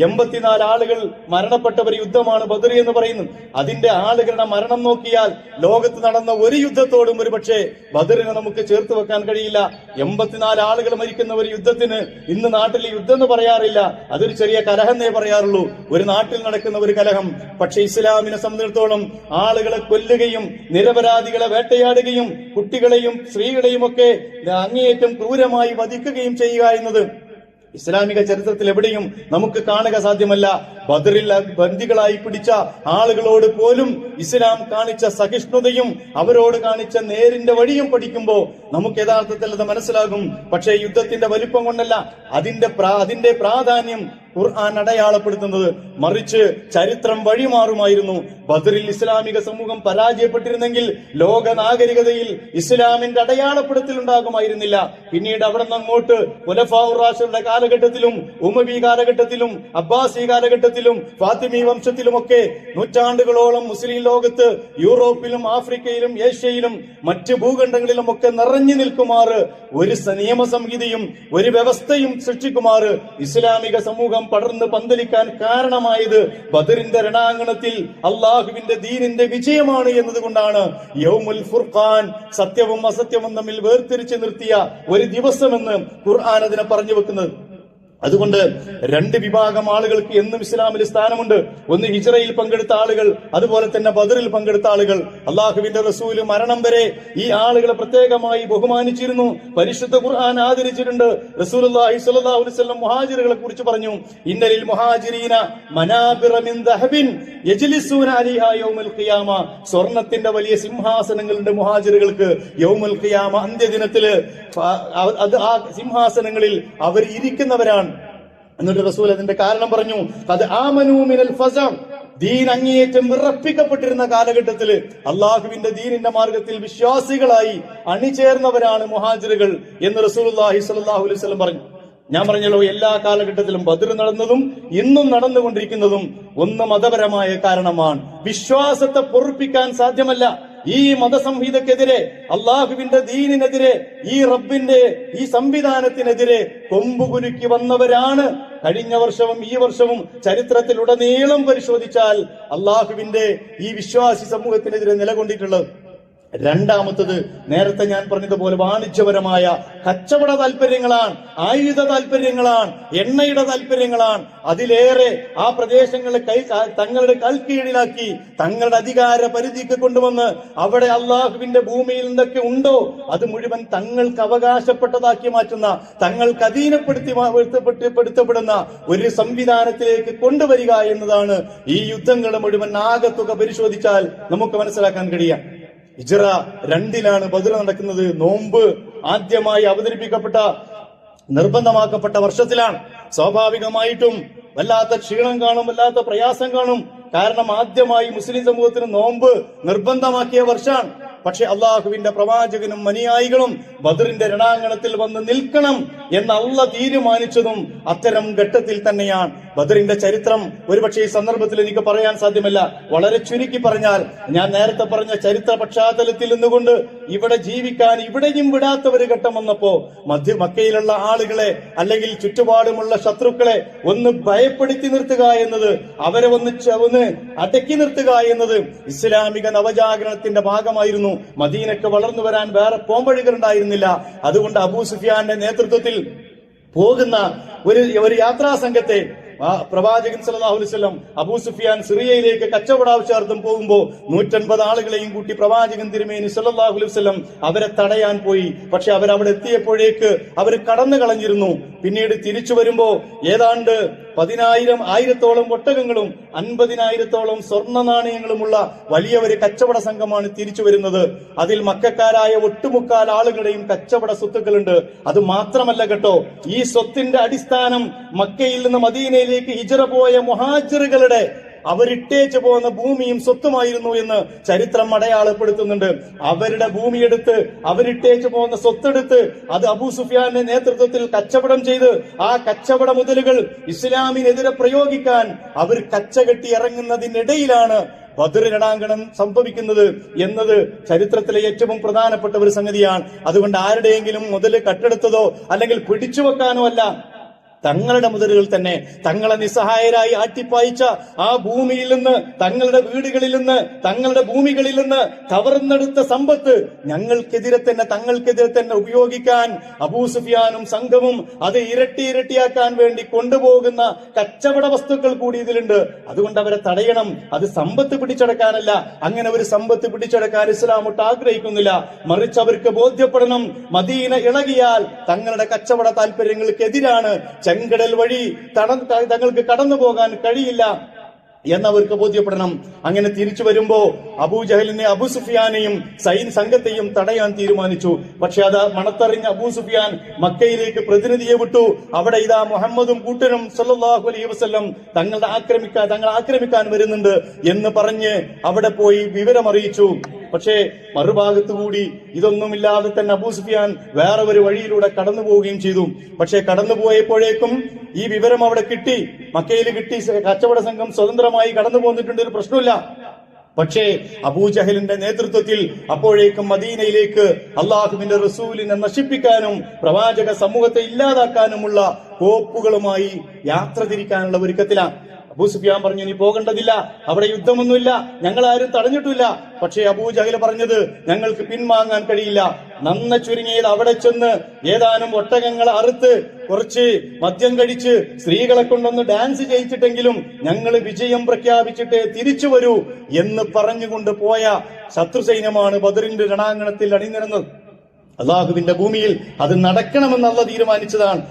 84 ആളുകൾ മരണപ്പെട്ട ഒരു യുദ്ധമാണ് ബദർ എന്ന് പറയുന്നത്. അതിന്റെ ആളുകളുടെ മരണം നോക്കിയാൽ ലോകത്ത് നടന്ന ഒരു യുദ്ധത്തോടും ഒരു പക്ഷേ ബദറിനെ നമുക്ക് ചേർത്ത് വെക്കാൻ കഴിയില്ല. 84 ആളുകൾ മരിക്കുന്ന ഒരു യുദ്ധത്തിന് ഇന്ന് നാട്ടിൽ യുദ്ധം എന്ന് പറയാറില്ല, അതൊരു ചെറിയ കലഹെന്നേ പറയാറുള്ളൂ. ഒരു നാട്ടിൽ നടക്കുന്ന ഒരു കലഹം. പക്ഷെ ഇസ്ലാമിനെ സംബന്ധിച്ചിടത്തോളം ആളുകളെ കൊല്ലുകയും നിരപരാധികളെ വേട്ടയാടുകയും കുട്ടികളെയും സ്ത്രീകളെയും ഒക്കെ അങ്ങേയറ്റം ക്രൂരമായി വധിക്കുകയും ചെയ്യുക എന്നത് ഇസ്ലാമിക ചരിത്രത്തിൽ എവിടെയും നമുക്ക് കാണുക സാധ്യമല്ല. ബദറിൽ ബന്ദികളായി പിടിച്ച ആളുകളോട് പോലും ഇസ്ലാം കാണിച്ച സഹിഷ്ണുതയും അവരോട് കാണിച്ച നേരിന്റെ വഴിയും പഠിക്കുമ്പോൾ നമുക്ക് യഥാർത്ഥത്തിൽ അത് മനസ്സിലാകും. പക്ഷേ യുദ്ധത്തിന്റെ വലിപ്പം കൊണ്ടല്ല അതിന്റെ പ്രാധാന്യം ഖുർആൻ അടയാളപ്പെടുത്തുന്നത്, മറിച്ച് ചരിത്രം വഴിമാറുമായിരുന്നു. ബദറിൽ ഇസ്ലാമിക സമൂഹം പരാജയപ്പെട്ടിരുന്നെങ്കിൽ ലോക നാഗരികതയിൽ ഇസ്ലാമിന്റെ അടയാളപ്പെടുത്തൽ ഉണ്ടാകുമായിരുന്നില്ല. പിന്നീട് അവിടെ നിന്ന് അങ്ങോട്ട് ഖുലഫാഉർ റാഷിദുകളുടെ കാലഘട്ടത്തിലും ഉമവി കാലഘട്ടത്തിലും അബ്ബാസി കാലഘട്ടത്തിലും ഫാത്തിമി വംശത്തിലുമൊക്കെ നൂറ്റാണ്ടുകളോളം മുസ്ലിം ലോകത്ത് യൂറോപ്പിലും ആഫ്രിക്കയിലും ഏഷ്യയിലും മറ്റ് ഭൂഖണ്ഡങ്ങളിലും ഒക്കെ നിറഞ്ഞു നിൽക്കുമാറ് ഒരു നിയമസംഹിതയും ഒരു വ്യവസ്ഥയും സൃഷ്ടിക്കുമാറ് ഇസ്ലാമിക സമൂഹം പടർന്ന് പന്തലിക്കാൻ കാരണമായത് ബദറിന്റെ രണാങ്കണത്തിൽ അള്ളാഹുവിന്റെ ദീനിന്റെ വിജയമാണ് എന്നതുകൊണ്ടാണ്. യൗമുൽ ഫുർഖാൻ, സത്യവും അസത്യവും തമ്മിൽ വേർതിരിച്ചു നിർത്തിയ ഒരു ദിവസമെന്ന് ഖുർആൻ അതിനെ പറഞ്ഞു വെക്കുന്നത്. അതുകൊണ്ട് രണ്ട് വിഭാഗം ആളുകൾക്ക് എന്നും ഇസ്ലാമിൽ സ്ഥാനമുണ്ട്. ഒന്ന് ഹിജ്റയിൽ പങ്കെടുത്ത ആളുകൾ, അതുപോലെ തന്നെ ബദറിൽ പങ്കെടുത്ത ആളുകൾ. അള്ളാഹുവിന്റെ റസൂല് മരണം വരെ ഈ ആളുകളെ പ്രത്യേകമായി ബഹുമാനിച്ചിരുന്നു. പരിശുദ്ധ ഖുർആൻ ആദരിച്ചിട്ടുണ്ട്. റസൂലുള്ളാഹി സ്വല്ലല്ലാഹു അലൈഹി വസല്ലം മുഹാജിറുകളെ കുറിച്ച് പറഞ്ഞു, ഇന്നലിൽ മുഹാജിരീന മനാബിറ മിൻ ദഹബിൻ യജ്ലിസൂന അലൈഹാ യൗമൽ ഖിയാമ. സ്വർണത്തിന്റെ വലിയ സിംഹാസനങ്ങളുണ്ട് മുഹാജിറുകൾക്ക് യൗമുൽ ഖിയാമ, അന്ത്യദിനത്തില്. അത് ആ സിംഹാസനങ്ങളിൽ അവർ ഇരിക്കുന്നവരാണ്. എന്നിട്ട് റസൂൽ അതിന്റെ കാരണം പറഞ്ഞു, അത് ആമനൂ മിനൽ ഫസം, ദീൻ അങ്ങേയറ്റം വിറപ്പിക്കപ്പെട്ടിരുന്ന കാലഘട്ടത്തില് അള്ളാഹുവിന്റെ ദീനിന്റെ മാർഗത്തിൽ വിശ്വാസികളായി അണിചേർന്നവരാണ് മുഹാജിറുകൾ എന്ന് റസൂലുള്ളാഹി സ്വല്ലല്ലാഹു അലൈഹി വസല്ലം പറഞ്ഞു. ഞാൻ പറഞ്ഞല്ലോ, എല്ലാ കാലഘട്ടത്തിലും ബദർ നടന്നതും ഇന്നും നടന്നുകൊണ്ടിരിക്കുന്നതും ഒന്ന് മതപരമായ കാരണമാണ്. വിശ്വാസത്തെ പൊറുപ്പിക്കാൻ സാധ്യമല്ല. ഈ മതസംഹിതക്കെതിരെ, അള്ളാഹുവിന്റെ ദീനിനെതിരെ, ഈ റബ്ബിന്റെ ഈ സംവിധാനത്തിനെതിരെ കൊമ്പുകുലുക്കി വന്നവരാണ് കഴിഞ്ഞ വർഷവും ഈ വർഷവും ചരിത്രത്തിലുടനീളം പരിശോധിച്ചാൽ അള്ളാഹുവിന്റെ ഈ വിശ്വാസി സമൂഹത്തിനെതിരെ നിലകൊണ്ടിട്ടുള്ളത്. രണ്ടാമത്തത്, നേരത്തെ ഞാൻ പറഞ്ഞതുപോലെ വാണിജ്യപരമായ കച്ചവട താല്പര്യങ്ങളാണ്, ആയുധ താല്പര്യങ്ങളാണ്, എണ്ണയുടെ താല്പര്യങ്ങളാണ്. അതിലേറെ ആ പ്രദേശങ്ങളെ തങ്ങളുടെ കൽക്കീഴിലാക്കി തങ്ങളുടെ അധികാര പരിധിക്ക് കൊണ്ടുവന്ന് അവിടെ അള്ളാഹുവിന്റെ ഭൂമിയിൽ എന്തൊക്കെ ഉണ്ടോ അത് മുഴുവൻ തങ്ങൾക്ക് അവകാശപ്പെട്ടതാക്കി മാറ്റുന്ന, തങ്ങൾക്ക് അധീനപ്പെടുത്തപ്പെടുന്ന ഒരു സംവിധാനത്തിലേക്ക് കൊണ്ടുവരിക എന്നതാണ് ഈ യുദ്ധങ്ങൾ മുഴുവൻ ആകത്തുക പരിശോധിച്ചാൽ നമുക്ക് മനസ്സിലാക്കാൻ കഴിയാം. ഹിജ്റ 2 ബദർ നടക്കുന്നത്. നോമ്പ് ആദ്യമായി അവതരിപ്പിക്കപ്പെട്ട, നിർബന്ധമാക്കപ്പെട്ട വർഷത്തിലാണ്. സ്വാഭാവികമായിട്ടും വല്ലാത്ത ക്ഷീണം കാണും, വല്ലാത്ത പ്രയാസം കാണും. കാരണം ആദ്യമായി മുസ്ലിം സമൂഹത്തിന് നോമ്പ് നിർബന്ധമാക്കിയ വർഷമാണ്. പക്ഷെ അള്ളാഹുവിന്റെ പ്രവാചകനും അനുയായികളും ബദറിന്റെ രണാങ്കണത്തിൽ വന്ന് നിൽക്കണം എന്ന് അള്ളാഹ് തീരുമാനിച്ചതും അത്തരം ഘട്ടത്തിൽ തന്നെയാണ്. ബദറിന്റെ ചരിത്രം ഒരുപക്ഷെ ഈ സന്ദർഭത്തിൽ എനിക്ക് പറയാൻ സാധ്യമല്ല. വളരെ ചുരുക്കി പറഞ്ഞാൽ, ഞാൻ നേരത്തെ പറഞ്ഞ ചരിത്ര പശ്ചാത്തലത്തിൽ നിന്നുകൊണ്ട് ഇവിടെ ജീവിക്കാൻ ഇവിടെയും വിടാത്ത ഒരു ഘട്ടം വന്നപ്പോ മക്കയിലുള്ള ആളുകളെ അല്ലെങ്കിൽ ചുറ്റുപാടുമുള്ള ശത്രുക്കളെ ഒന്ന് ഭയപ്പെടുത്തി നിർത്തുക എന്നത്, അവരെ ഒന്ന് അടക്കി നിർത്തുക എന്നത് ഇസ്ലാമിക നവജാഗരണത്തിന്റെ ഭാഗമായിരുന്നു. മദീനക്ക് വളർന്നു വരാൻ വേറെ പോംവഴികൾ ഉണ്ടായിരുന്നില്ല. അതുകൊണ്ട് അബൂ സുഫിയാന്റെ നേതൃത്വത്തിൽ പോകുന്ന ഒരു യാത്രാ സംഘത്തെ പ്രവാചകൻ സല്ലല്ലാഹു അലൈഹി വസല്ലം, അബൂ സുഫിയാൻ സിറിയയിലേക്ക് കച്ചവടാവശ്യാർത്ഥം പോകുമ്പോൾ 150 ആളുകളെയും കൂട്ടി പ്രവാചകൻ തിരുമേനി സല്ലല്ലാഹു അലൈഹി വസല്ലം അവരെ തടയാൻ പോയി. പക്ഷെ അവരവിടെ എത്തിയപ്പോഴേക്ക് അവർ കടന്നു കളഞ്ഞിരുന്നു. പിന്നീട് തിരിച്ചു വരുമ്പോ ഏതാണ്ട് 10,000 ഒട്ടകങ്ങളും 50,000 സ്വർണ്ണ നാണയങ്ങളുമുള്ള വലിയ ഒരു കച്ചവട സംഘമാണ് തിരിച്ചു വരുന്നത്. അതിൽ മക്കക്കാരായ ഒട്ടുമുക്കാൽ ആളുകളുടെയും കച്ചവട സ്വത്തുക്കളുണ്ട്. അത് മാത്രമല്ല കേട്ടോ, ഈ സ്വത്തിന്റെ അടിസ്ഥാനം മക്കയിൽ നിന്ന് മദീനയിലേക്ക് ഹിജ്റ പോയ മുഹാജിറുകളുടെ അവരിട്ടേച്ചു പോകുന്ന ഭൂമിയും സ്വത്തുമായിരുന്നു എന്ന് ചരിത്രം അടയാളപ്പെടുത്തുന്നുണ്ട്. അവരുടെ ഭൂമിയെടുത്ത്, അവരിട്ടേച്ചു പോകുന്ന സ്വത്തെടുത്ത് അത് അബൂ സുഫിയാന്റെ നേതൃത്വത്തിൽ കച്ചവടം ചെയ്ത് ആ കച്ചവട മുതലുകൾ ഇസ്ലാമിനെതിരെ പ്രയോഗിക്കാൻ അവർ കച്ചകെട്ടി ഇറങ്ങുന്നതിനിടയിലാണ് ബദർ രണാങ്കണം സംഭവിക്കുന്നത് എന്നത് ചരിത്രത്തിലെ ഏറ്റവും പ്രധാനപ്പെട്ട ഒരു സംഗതിയാണ്. അതുകൊണ്ട് ആരുടെയെങ്കിലും മുതൽ കട്ടെടുത്തതോ അല്ലെങ്കിൽ പിടിച്ചുവെക്കാനോ അല്ല, തങ്ങളുടെ മുതലുകൾ തന്നെ തങ്ങളെ നിസ്സഹായരായി ആട്ടിപ്പായിച്ച ആ ഭൂമിയിൽ നിന്ന്, തങ്ങളുടെ വീടുകളിൽ നിന്ന്, തങ്ങളുടെ ഭൂമികളിൽ നിന്ന് കവർന്നെടുത്ത സമ്പത്ത് തങ്ങൾക്കെതിരെ തന്നെ ഉപയോഗിക്കാൻ അബൂ സുഫിയാനും സംഘവും അത് ഇരട്ടിയാക്കാൻ വേണ്ടി കൊണ്ടുപോകുന്ന കച്ചവട വസ്തുക്കൾ കൂടി ഇതിലുണ്ട്. അതുകൊണ്ട് അവരെ തടയണം. അത് സമ്പത്ത് പിടിച്ചെടുക്കാനല്ല. അങ്ങനെ ഒരു സമ്പത്ത് പിടിച്ചെടുക്കാൻ ഇസ്ലാം ഒട്ട് ആഗ്രഹിക്കുന്നില്ല. മറിച്ച് അവർക്ക് ബോധ്യപ്പെടണം, മദീന ഇളകിയാൽ തങ്ങളുടെ കച്ചവട താല്പര്യങ്ങൾക്കെതിരാണ് ചെങ്കടൽ വഴി തങ്ങൾക്ക് കടന്നു പോകാൻ കഴിയില്ല എന്നവർക്ക് ബോധ്യപ്പെടണം. അങ്ങനെ തിരിച്ചു വരുമ്പോ അബൂജഹലിനെ അബൂ സുഫിയാനെയും സംഘത്തെയും തടയാൻ തീരുമാനിച്ചു. പക്ഷെ അത് മണത്തറിഞ്ഞ അബൂ സുഫിയാൻ മക്കയിലേക്ക് പ്രതിനിധിയെ വിട്ടു. അവിടെ ഇതാ മുഹമ്മദും കൂട്ടരും സല്ലല്ലാഹു അലൈഹി വസല്ലം തങ്ങളെ ആക്രമിക്കാൻ വരുന്നുണ്ട് എന്ന് പറഞ്ഞ് അവിടെ പോയി വിവരമറിയിച്ചു. പക്ഷേ മറുഭാഗത്തുകൂടി ഇതൊന്നുമില്ലാതെ തന്നെ അബൂ സുഫിയാൻ വേറെ ഒരു വഴിയിലൂടെ കടന്നു പോവുകയും ചെയ്തു. പക്ഷേ കടന്നുപോയപ്പോഴേക്കും ഈ വിവരം അവിടെ കിട്ടി, മക്കയിൽ കിട്ടി. കച്ചവട സംഘം സ്വതന്ത്രമായി കടന്നു പോന്നിട്ടുണ്ട്, ഒരു പ്രശ്നമില്ല. പക്ഷേ അബൂജഹലിന്റെ നേതൃത്വത്തിൽ അപ്പോഴേക്കും മദീനയിലേക്ക് അള്ളാഹുവിന്റെ റസൂലിനെ നശിപ്പിക്കാനും പ്രവാചക സമൂഹത്തെ ഇല്ലാതാക്കാനുമുള്ള കോപ്പുകളുമായി യാത്ര തിരിക്കാനുള്ള ഒരുക്കത്തിലാണ്. അബൂ സുഫിയാൻ പറഞ്ഞു, ഇനി പോകേണ്ടതില്ല, അവിടെ യുദ്ധമൊന്നുമില്ല, ഞങ്ങൾ ആരും തടഞ്ഞിട്ടില്ല. പക്ഷേ അബൂജഹൽ പറഞ്ഞത്, ഞങ്ങൾക്ക് പിൻവാങ്ങാൻ കഴിയില്ല. നന്ന ചുരുങ്ങിയത് അവിടെ ചെന്ന് ഏതാനും ഒട്ടകങ്ങൾ അറുത്ത് കുറച്ച് മദ്യം കഴിച്ച് സ്ത്രീകളെ കൊണ്ടൊന്ന് ഡാൻസ് ചെയ്യിച്ചിട്ടെങ്കിലും ഞങ്ങൾ വിജയം പ്രഖ്യാപിച്ചിട്ടേ തിരിച്ചു വരൂ എന്ന് പറഞ്ഞുകൊണ്ട് പോയ ശത്രുസൈന്യമാണ് ബദറിന്റെ രണാങ്കണത്തിൽ അണിനിരന്നത്. അള്ളാഹുവിന്റെ ഭൂമിയിൽ അത് നടക്കണമെന്ന് അള്ളാഹ് തീരുമാനിച്ചതാണ്.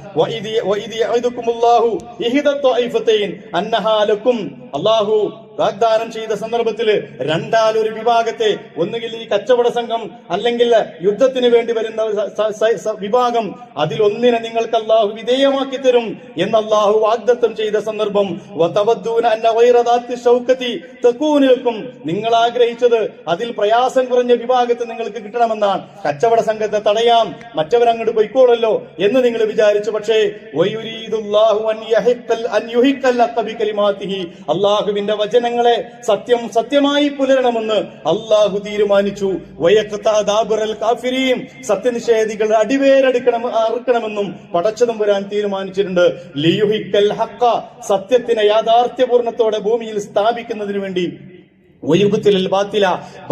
അള്ളാഹു വാഗ്ദാനം ചെയ്ത സന്ദർഭത്തിൽ രണ്ടാലൊരു വിഭാഗത്തെ, ഒന്നുകിൽ ഈ കച്ചവട സംഘം അല്ലെങ്കിൽ യുദ്ധത്തിന് വേണ്ടി വരുന്ന വിഭാഗം, അതിലൊന്നിനെ നിങ്ങൾക്ക് അള്ളാഹു വിധേയമാക്കി തരും എന്ന് അള്ളാഹു വാഗ്ദത്തം ചെയ്ത സന്ദർഭം. നിങ്ങൾ ആഗ്രഹിച്ചത് അതിൽ പ്രയാസം കുറഞ്ഞ വിഭാഗത്തെ നിങ്ങൾക്ക് കിട്ടണമെന്നാണ്. കച്ചവട സംഘത്തെ തടയാം, മറ്റവരങ്ങോട്ട് പൊയ്ക്കോളല്ലോ എന്ന് നിങ്ങൾ വിചാരിച്ചു. പക്ഷേ അള്ളാഹുവിന്റെ വചനങ്ങളെ സത്യമായി പുലരണമെന്ന് അള്ളാഹു തീരുമാനിച്ചു. സത്യനിഷേധികളുടെ അറുക്കണമെന്നും പടച്ചതും വരാൻ തീരുമാനിച്ചിട്ടുണ്ട്. ലിയുഹിക്കൽ ഹഖ, സത്യത്തിനെ യാഥാർത്ഥ്യപൂർണത്തോടെ ഭൂമിയിൽ സ്ഥാപിക്കുന്നതിന് വേണ്ടി,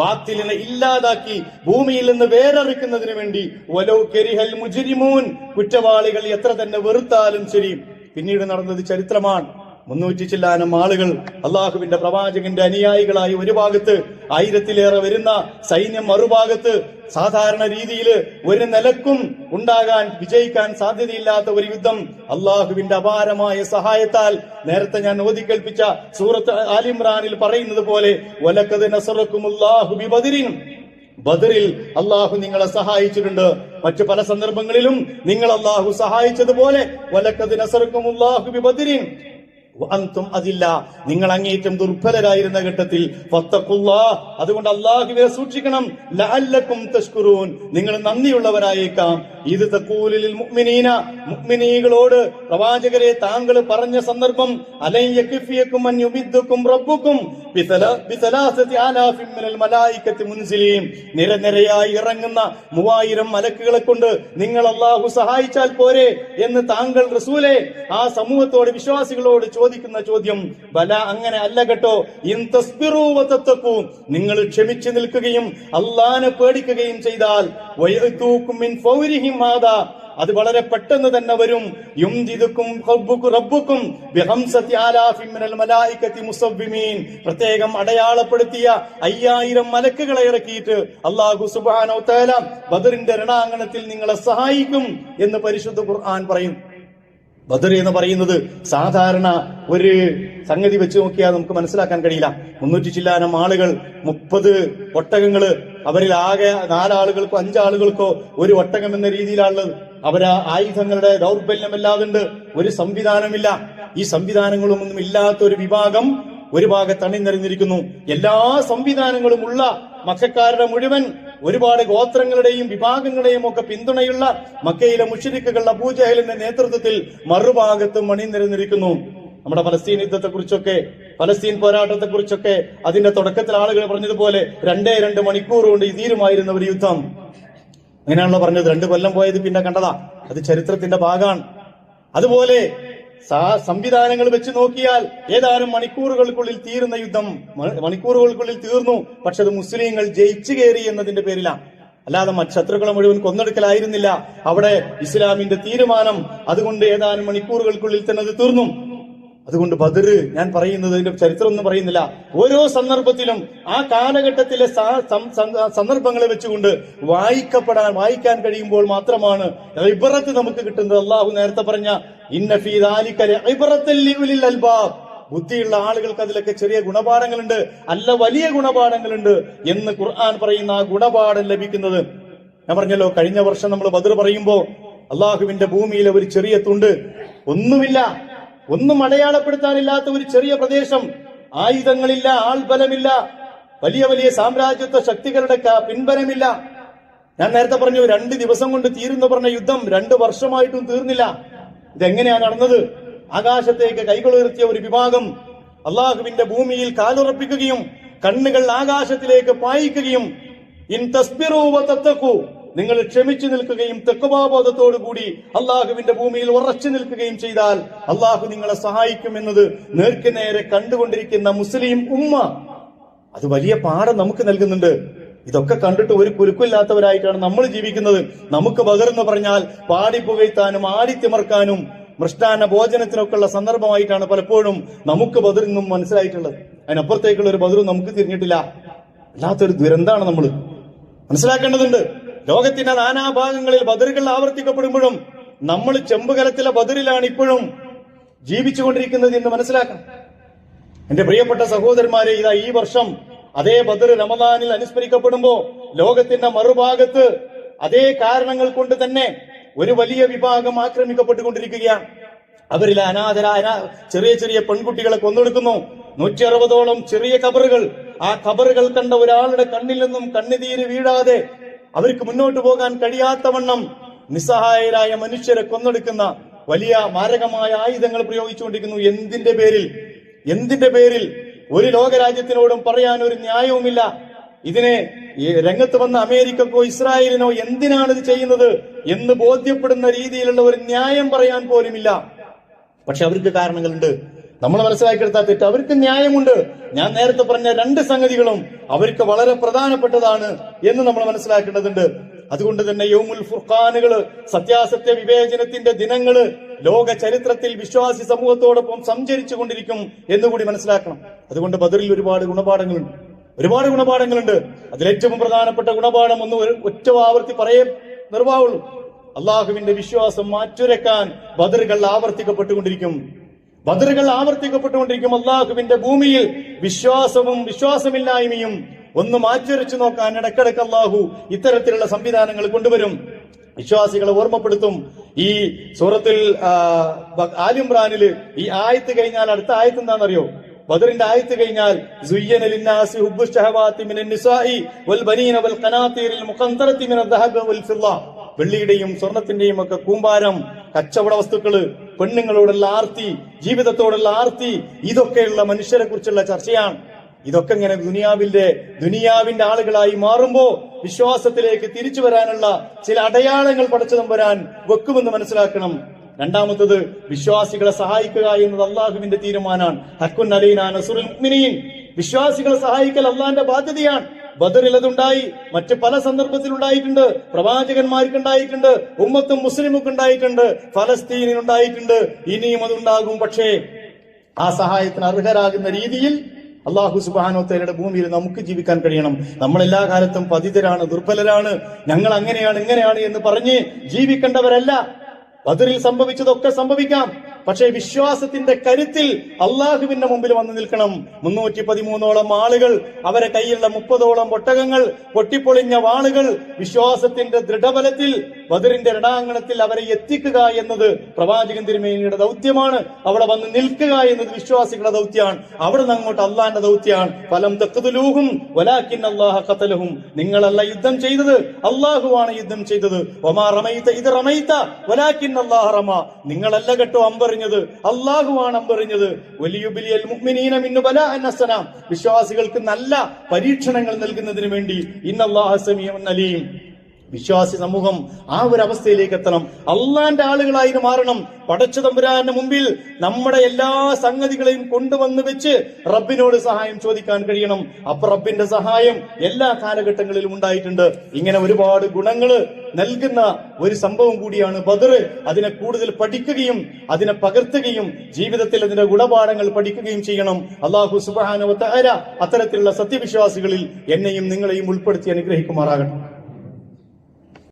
ബാത്തിലിനെ ഇല്ലാതാക്കി ഭൂമിയിൽ നിന്ന് വേരറിക്കുന്നതിന് വേണ്ടി, വലൗ കരിഹൽ മുജ്രിമൂൻ, കുറ്റവാളികൾ എത്ര തന്നെ വെറുത്താലും ശരി. പിന്നീട് നടന്നത് ചരിത്രമാണ്. 300 ചില്ലാനം ആളുകൾ അള്ളാഹുവിന്റെ പ്രവാചകന്റെ അനുയായികളായി ഒരു ഭാഗത്ത്, 1000-ലേറെ വരുന്ന സൈന്യം മറുഭാഗത്ത്. സാധാരണ രീതിയിൽ ഒരു നിലക്കും വിജയിക്കാൻ സാധ്യതയില്ലാത്ത ഒരു യുദ്ധം അള്ളാഹുവിന്റെ അപാരമായ സഹായത്താൽ, നേരത്തെ ഞാൻ ഓതിക്കേൽപ്പിച്ച സൂറത്ത് ആലിമ്രാനിൽ പറയുന്നത് പോലെ, വലഖദ് നസറക്കുമുല്ലാഹു ബിബദരിൻ, ബദറിൽ അള്ളാഹു നിങ്ങളെ സഹായിച്ചിട്ടുണ്ട്. മറ്റു പല സന്ദർഭങ്ങളിലും നിങ്ങൾ അള്ളാഹു സഹായിച്ചതുപോലെ വലഖദ് നസറക്കുമുല്ലാഹു ബിബദരിൻ അന്തും അതില്ല, നിങ്ങൾ അങ്ങേറ്റം ദുർബലരായിരുന്ന ഘട്ടത്തിൽ. അതുകൊണ്ട് അല്ലാഹുവെ സൂക്ഷിക്കണം. ലഅല്ലക്കും തഷ്കുറൂൻ, നിങ്ങൾ നന്ദിയുള്ളവരായേക്കാം. ഇത് തഖൂലുൽ മുഅ്മിനീന, മുഅ്മിനീകളോട് പ്രവാചകരെ താങ്കൾ പറഞ്ഞ സന്ദർഭം, അലൻ യക്ഫിയക്കും അൻ യുമിദ്ദുക്കും റബ്ബുക്കും ബിസലാസതി ആലാഫിൻ മിനൽ മലായികത്തി മുൻസിലീൻ, നിരനിരയായി ഇറങ്ങുന്ന 3000 മലക്കുകളെ കൊണ്ട് നിങ്ങൾ അല്ലാഹു സഹായിച്ചാൽ പോരെ എന്ന് താങ്കൾ റസൂലേ ആ സമൂഹത്തോട്, വിശ്വാസികളോട് ചോദിക്കുന്ന ചോദ്യം. ബല, അങ്ങനെ അല്ല കേട്ടോ. ഇൻ തസ്ബിറൂ വതത്തഖൂ, നിങ്ങൾ ക്ഷമിച്ചു നിൽക്കുകയും അല്ലാഹനെ പേടിക്കുകയും ചെയ്താൽ, വയഅതൂകും മിൻ ഫൗരിഹിം ഹാദാ, അത് വളരെ പെട്ടെന്ന് തന്നെ വരും. യുംദിദുക്കും റബ്ബുക്കും ബിഖംസതി ആലാഫിൻ മിനൽ മലായികത്തി മുസവ്വിമീൻ, പ്രത്യേകം അടയാളപ്പെടുത്തിയ 5000 മലക്കുകളെ ഇറക്കിയിട്ട് അല്ലാഹു സുബ്ഹാനഹു വ തആല ബദറിന്റെ രണാങ്കണത്തിൽ നിങ്ങളെ സഹായിക്കും എന്ന് പരിശുദ്ധ ഖുർആൻ പറയും. ബദർ എന്ന് പറയുന്നത് സാധാരണ ഒരു സംഗതി വെച്ച് നോക്കിയാൽ നമുക്ക് മനസ്സിലാക്കാൻ കഴിയില്ല. 300 ചില്ലാനം ആളുകൾ, 30 ഒട്ടകങ്ങള്, അവരിൽ ആകെ 4 ആളുകൾക്കോ 5 ആളുകൾക്കോ ഒരു ഒട്ടകം എന്ന രീതിയിലാണുള്ളത്. ആയുധങ്ങളുടെ ദൗർബല്യമല്ലാതുണ്ട്, ഒരു സംവിധാനമില്ല. ഈ സംവിധാനങ്ങളൊന്നും ഇല്ലാത്ത ഒരു വിഭാഗം ഒരു ഭാഗത്ത് അണിനിരന്നിരിക്കുന്നു. എല്ലാ സംവിധാനങ്ങളും ഉള്ള മക്കക്കാരുടെ മുഴുവൻ ഒരുപാട് ഗോത്രങ്ങളുടെയും വിഭാഗങ്ങളുടെയും ഒക്കെ പിന്തുണയുള്ള മക്കയിലെ മുശ്രിക്കുകൾ അബൂജഹലിന്റെ നേതൃത്വത്തിൽ മറുഭാഗത്തും അണിനിരന്നിരിക്കുന്നു. നമ്മുടെ ഫലസ്തീൻ യുദ്ധത്തെക്കുറിച്ചൊക്കെ, ഫലസ്തീൻ പോരാട്ടത്തെക്കുറിച്ചൊക്കെ അതിന്റെ തുടക്കത്തിൽ ആളുകൾ പറഞ്ഞതുപോലെ 2 മണിക്കൂർ കൊണ്ട് തീരുമായിരുന്ന ഒരു യുദ്ധം. അങ്ങനെയാണല്ലോ പറഞ്ഞത്. 2 കൊല്ലം പോയത് പിന്നെ കണ്ടതാ, അത് ചരിത്രത്തിന്റെ ഭാഗമാണ്. അതുപോലെ സംവിധാനങ്ങൾ വെച്ച് നോക്കിയാൽ ഏതാനും മണിക്കൂറുകൾക്കുള്ളിൽ തീരുന്ന യുദ്ധം മണിക്കൂറുകൾക്കുള്ളിൽ തീർന്നു. പക്ഷെ അത് മുസ്ലിങ്ങൾ ജയിച്ചു കയറി എന്നതിന്റെ പേരിലാണ്, അല്ലാതെ ശത്രുക്കളെ മുഴുവൻ കൊന്നെടുക്കലായിരുന്നില്ല അവിടെ ഇസ്ലാമിന്റെ തീരുമാനം. അതുകൊണ്ട് ഏതാനും മണിക്കൂറുകൾക്കുള്ളിൽ തന്നെ അത് തീർന്നു. അതുകൊണ്ട് ബദർ, ഞാൻ പറയുന്നത് ഇതിന്റെ ചരിത്രം ഒന്നും പറയുന്നില്ല, ഓരോ സന്ദർഭത്തിലും ആ കാലഘട്ടത്തിലെ സന്ദർഭങ്ങളെ വെച്ചുകൊണ്ട് വായിക്കാൻ കഴിയുമ്പോൾ മാത്രമാണ് ഇബ്രത്ത് നമുക്ക് കിട്ടുന്നത്. അള്ളാഹു നേരത്തെ പറഞ്ഞ ഇന്ന ഫീ ദാലിക ലഇബ്റത്തൻ ലിഉലിൽ അൽബാബ്, ബുദ്ധിയുള്ള ആളുകൾക്ക് അതിലൊക്കെ ചെറിയ ഗുണപാഠങ്ങളുണ്ട്, അല്ല വലിയ ഗുണപാഠങ്ങളുണ്ട് എന്ന് ഖുർആൻ പറയുന്ന ആ ഗുണപാഠം ലഭിക്കുന്നത്. ഞാൻ പറഞ്ഞല്ലോ, കഴിഞ്ഞ വർഷം നമ്മൾ ബദർ പറയുമ്പോ അള്ളാഹുവിന്റെ ഭൂമിയിലെ ഒരു ചെറിയ തുണ്ട്, ഒന്നുമില്ല, ഒന്നും അടയാളപ്പെടുത്താനില്ലാത്ത ഒരു ചെറിയ പ്രദേശം, ആയുധങ്ങളില്ല, ആൾബലമില്ല, വലിയ വലിയ സാമ്രാജ്യത്വ ശക്തികളുടെ പിൻബലമില്ല. ഞാൻ നേരത്തെ പറഞ്ഞു 2 ദിവസം കൊണ്ട് തീരുന്നു പറഞ്ഞ യുദ്ധം 2 വർഷമായിട്ടും തീർന്നില്ല. ഇതെങ്ങനെയാണ് നടന്നത്? ആകാശത്തേക്ക് കൈകളുയർത്തിയ ഒരു വിഭാഗം അള്ളാഹുവിന്റെ ഭൂമിയിൽ കാലുറപ്പിക്കുകയും കണ്ണുകൾ ആകാശത്തിലേക്ക് പായിക്കുകയും ഇൻ തസ്ബിറൂ വതത്തഖൂ, നിങ്ങൾ ക്ഷമിച്ചു നിൽക്കുകയും തഖ്വാബോധത്തോടു കൂടി അള്ളാഹുവിന്റെ ഭൂമിയിൽ ഉറച്ചു നിൽക്കുകയും ചെയ്താൽ അള്ളാഹു നിങ്ങളെ സഹായിക്കും എന്നത് നേർക്ക് നേരെ കണ്ടുകൊണ്ടിരിക്കുന്ന മുസ്ലിം ഉമ്മ അത് വലിയ പാഠം നമുക്ക് നൽകുന്നുണ്ട്. ഇതൊക്കെ കണ്ടിട്ട് ഒരു കുലുക്കില്ലാത്തവരായിട്ടാണ് നമ്മൾ ജീവിക്കുന്നത്. നമുക്ക് ബദർ എന്ന് പറഞ്ഞാൽ പാടിപ്പുകയ്ത്താനും ആടിത്തിമർക്കാനും മൃഷ്ടാന്ന ഭോജനത്തിനൊക്കെ ഉള്ള സന്ദർഭമായിട്ടാണ് പലപ്പോഴും നമുക്ക് ബദർ നിന്നും മനസ്സിലായിട്ടുള്ളത്. അതിനപ്പുറത്തേക്കുള്ള ഒരു ബദറും നമുക്ക് തിരിഞ്ഞിട്ടില്ല. അല്ലാത്തൊരു ദുരന്താണ് നമ്മൾ മനസ്സിലാക്കേണ്ടതുണ്ട്. ലോകത്തിന്റെ നാനാഭാഗങ്ങളിൽ ബദറുകൾ ആവർത്തിക്കപ്പെടുമ്പോഴും നമ്മൾ ചെമ്പുകലത്തിലെ ബദറിലാണ് ഇപ്പോഴും ജീവിച്ചുകൊണ്ടിരിക്കുന്നത് എന്ന് മനസ്സിലാക്കണം. എന്റെ പ്രിയപ്പെട്ട സഹോദരന്മാരെ, ഇതാ ഈ വർഷം അതേ ബദർ റമദാനിൽ അനുസ്മരിക്കപ്പെടുമ്പോ ലോകത്തിന്റെ മറുഭാഗത്ത് അതേ കാരണങ്ങൾ കൊണ്ട് തന്നെ ഒരു വലിയ വിഭാഗം ആക്രമിക്കപ്പെട്ടുകൊണ്ടിരിക്കുകയാണ്. അവരിൽ അനാഥരായ ചെറിയ ചെറിയ പെൺകുട്ടികളെ കൊന്നൊടുക്കുന്നു. 160ഓളം ചെറിയ കബറുകൾ. ആ കബറുകൾ കണ്ട ഒരാളുടെ കണ്ണിൽ നിന്നും കണ്ണുനീര് വീഴാതെ അവർക്ക് മുന്നോട്ട് പോകാൻ കഴിയാത്തവണ്ണം നിസ്സഹായരായ മനുഷ്യരെ കൊന്നൊടുക്കുന്ന വലിയ മാരകമായ ആയുധങ്ങൾ പ്രയോഗിച്ചുകൊണ്ടിരിക്കുന്നു. എന്തിന്റെ പേരിൽ ഒരു ലോകരാജ്യത്തിനോടും പറയാൻ ഒരു ന്യായവുമില്ല. ഇതിനെ രംഗത്ത് വന്ന അമേരിക്കക്കോ ഇസ്രായേലിനോ എന്തിനാണ് ഇത് ചെയ്യുന്നത് എന്ന് ബോധ്യപ്പെടുന്ന രീതിയിലുള്ള ഒരു ന്യായം പറയാൻ പോലുമില്ല. പക്ഷെ അവർക്ക് കാരണങ്ങളുണ്ട്. നമ്മൾ മനസ്സിലാക്കിയെടുത്താൽ തെറ്റ് അവർക്ക് ന്യായമുണ്ട്. ഞാൻ നേരത്തെ പറഞ്ഞ 2 സംഗതികളും അവർക്ക് വളരെ പ്രധാനപ്പെട്ടതാണ് എന്ന് നമ്മൾ മനസ്സിലാക്കേണ്ടതുണ്ട്. അതുകൊണ്ട് തന്നെ യൗമുൽ ഫുർഖാനുകള്, സത്യാസത്യ വിവേചനത്തിന്റെ ദിനങ്ങള് ലോക ചരിത്രത്തിൽ വിശ്വാസി സമൂഹത്തോടൊപ്പം സഞ്ചരിച്ചു കൊണ്ടിരിക്കും എന്നുകൂടി മനസ്സിലാക്കണം. അതുകൊണ്ട് ബദറിൽ ഒരുപാട് ഗുണപാഠങ്ങളുണ്ട്. അതിലേറ്റവും പ്രധാനപ്പെട്ട ഗുണപാഠം ഒന്ന് ഒറ്റ ആവർത്തി പറയേ നിർവാഹുള്ളൂ. അള്ളാഹുവിന്റെ വിശ്വാസം മാറ്റുരക്കാൻ ബദറുകൾ ആവർത്തിക്കപ്പെട്ടുകൊണ്ടിരിക്കും. അള്ളാഹുവിന്റെ ഭൂമിയിൽ വിശ്വാസവും വിശ്വാസമില്ലായ്മയും ഒന്ന് മാറ്റുരച്ചു നോക്കാൻ ഇടക്കിടക്ക് അള്ളാഹു ഇത്തരത്തിലുള്ള സംവിധാനങ്ങൾ കൊണ്ടുവരും, വിശ്വാസികളെ ഓർമ്മപ്പെടുത്തും. ഈ സൂറത്തിൽ ആലിംറാനില് ഈ ആയത്ത് കഴിഞ്ഞാൽ അടുത്ത ആയത്ത് എന്താണെന്നറിയോ? ബദറിന്റെ ആയത്ത് കഴിഞ്ഞാൽ സുയ്യന ലിന്നാസി ഹുബ്ബു ശഹവാതി മിനൻ നിസാഇ വൽ ബനീന വൽ ഖനാതീരിൽ മുഖന്തറതി മിനൽ ദഹബ വൽ ഫിദ്ദ, വെള്ളിയുടെയും സ്വർണത്തിന്റെയും ഒക്കെ കൂമ്പാരം, കച്ചവട വസ്തുക്കള്, പെണ്ണുങ്ങളോടുള്ള ആർത്തി, ജീവിതത്തോടുള്ള ആർത്തി, ഇതൊക്കെയുള്ള മനുഷ്യരെ കുറിച്ചുള്ള ചർച്ചയാണ്. ഇതൊക്കെ ഇങ്ങനെ ദുനിയാവിന്റെ ആളുകളായി മാറുമ്പോ വിശ്വാസത്തിലേക്ക് തിരിച്ചു വരാനുള്ള ചില അടയാളങ്ങൾ പടച്ചതമ്പുരാൻ വെക്കുമെന്ന് മനസ്സിലാക്കണം. രണ്ടാമത്തത്, വിശ്വാസികളെ സഹായിക്കുക എന്നത് അള്ളാഹുവിന്റെ തീരുമാനമാണ്. ഹക്കുൻ അലൈനാ നസ്റുൽ മുഅ്മിനീൻ, വിശ്വാസികളെ സഹായിക്കൽ അള്ളാന്റെ ബാധ്യതയാണ്. ബദറിൽ അതുണ്ടായി, മറ്റ് പല സന്ദർഭത്തിലുണ്ടായിട്ടുണ്ട്, പ്രവാചകന്മാർക്കുണ്ടായിട്ടുണ്ട്, ഉമ്മത്തും മുസ്ലിമുക്ക് ഉണ്ടായിട്ടുണ്ട്, ഫലസ്തീനിനുണ്ടായിട്ടുണ്ട്, ഇനിയും അതുണ്ടാകും. പക്ഷേ ആ സഹായത്തിന് അർഹരാകുന്ന രീതിയിൽ അള്ളാഹു സുബ്ഹാനഹു വതആലയുടെ ഭൂമിയിൽ നമുക്ക് ജീവിക്കാൻ കഴിയണം. നമ്മൾ എല്ലാ കാലത്തും പതിതരാണ്, ദുർബലരാണ്, ഞങ്ങൾ അങ്ങനെയാണ് ഇങ്ങനെയാണ് എന്ന് പറഞ്ഞ് ജീവിക്കേണ്ടവരല്ല. ബദറിൽ സംഭവിച്ചതൊക്കെ സംഭവിക്കാം, പക്ഷേ വിശ്വാസത്തിന്റെ കരുത്തിൽ അള്ളാഹുവിന്റെ മുമ്പിൽ വന്നു നിൽക്കണം. 313ഓളം ആളുകൾ, അവരെ കയ്യിലുള്ള 30ഓളം ഒട്ടകങ്ങൾ, പൊട്ടിപ്പൊളിഞ്ഞ വാളുകൾ, വിശ്വാസത്തിന്റെ ദൃഢബലത്തിൽ ബദറിന്റെ രണാങ്കണത്തിൽ അവരെ എത്തിക്കുക എന്നത് പ്രവാചകൻ തിരുമേനിയുടെ ദൗത്യമാണ്. അവിടെ വന്ന് നിൽക്കുക എന്നത് വിശ്വാസികളുടെ ദൗത്യമാണ്. അവിടെ നിന്ന് അങ്ങോട്ട് അള്ളാന്റെ ദൗത്യമാണ്. ഫലം തഖ്തുലൂഹും വലാകിൻ അല്ലാഹ ഖതലഹും, നിങ്ങളല്ല യുദ്ധം ചെയ്തത്, അള്ളാഹുവാണ് യുദ്ധം ചെയ്തത്. വമാ റമൈത ഇദ് റമൈത വലാകിൻ അല്ലാഹ റമ, നിങ്ങളല്ല കേട്ടോ അമ്പെറിഞ്ഞത്, അള്ളാഹുവാണ് അമ്പെറിഞ്ഞത്. വലിയുബിലിയൽ മുഅ്മിനീന മിന്നു ബലാഅൻ ഹസന, വിശ്വാസികൾക്ക് നല്ല പരീക്ഷണങ്ങൾ നൽകുന്നതിന് വേണ്ടി ഇന്നല്ലാഹ സമീഉൻ അലീം. വിശ്വാസി സമൂഹം ആ ഒരു അവസ്ഥയിലേക്ക് എത്തണം, അള്ളാന്റെ ആളുകളായി മാറണം. പടച്ച തമ്പുരാന്റെ മുമ്പിൽ നമ്മുടെ എല്ലാ സംഗതികളെയും കൊണ്ടുവന്ന് വെച്ച് റബ്ബിനോട് സഹായം ചോദിക്കാൻ കഴിയണം. അപ്പൊ റബ്ബിന്റെ സഹായം എല്ലാ കാലഘട്ടങ്ങളിലും ഉണ്ടായിട്ടുണ്ട്. ഇങ്ങനെ ഒരുപാട് ഗുണങ്ങള് നൽകുന്ന ഒരു സംഭവം കൂടിയാണ് ബദർ. അതിനെ കൂടുതൽ പഠിക്കുകയും അതിനെ പകർത്തുകയും ജീവിതത്തിൽ അതിന്റെ ഗുണപാഠങ്ങൾ പഠിക്കുകയും ചെയ്യണം. അല്ലാഹു സുബ്ഹാനഹു വ തആല അത്തരത്തിലുള്ള സത്യവിശ്വാസികളിൽ എന്നെയും നിങ്ങളെയും ഉൾപ്പെടുത്തി അനുഗ്രഹിക്കുമാറാകട്ടെ.